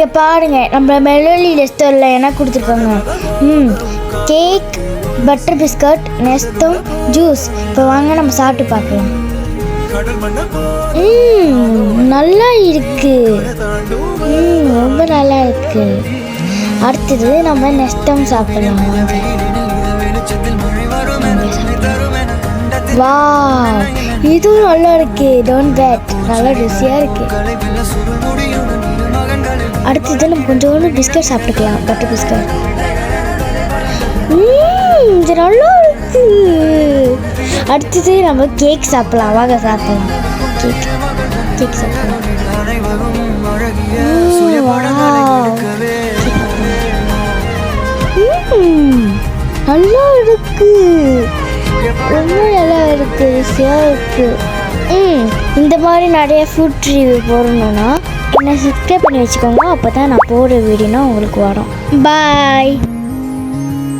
இங்கே பாருங்க, நம்ம மெலோலி ரெஸ்டாரண்ட்டில் என்ன கொடுத்துருக்காங்க. Cake, butter biscuit, Nestum, juice. இப்போ வாங்க நம்ம சாப்பிட்டு பார்க்கலாம். நல்லா இருக்கு. ரொம்ப நல்லா இருக்கு. அடுத்தது நம்ம நெஸ்டம் சாப்பிடலாம். வா, இதுவும் நல்லா இருக்கு. டோன்ட் பேட், நல்லா ருசியாக இருக்கு. அடுத்தது நம்ம கொஞ்சோண்டு பிஸ்கட் சாப்பிட்டுக்கலாம். Butter biscuit. இது நல்லா இருக்கு. அடுத்தது நம்ம கேக் சாப்பிடலாம். வாங்க சாப்பிடலாம். கேக் சாப்பிடலாம். நல்லா இருக்கு. ரொம்ப நல்லா இருக்கு. ருசியாக இருக்கு. இந்த மாதிரி நிறைய ஃபுட் ரிவ்யூ போடணுன்னா என்னை சப்ஸ்கிரைப் பண்ணி வச்சுக்கோங்க. அப்போ தான் நான் போடுற வீடியோனா உங்களுக்கு வரும். பாய்.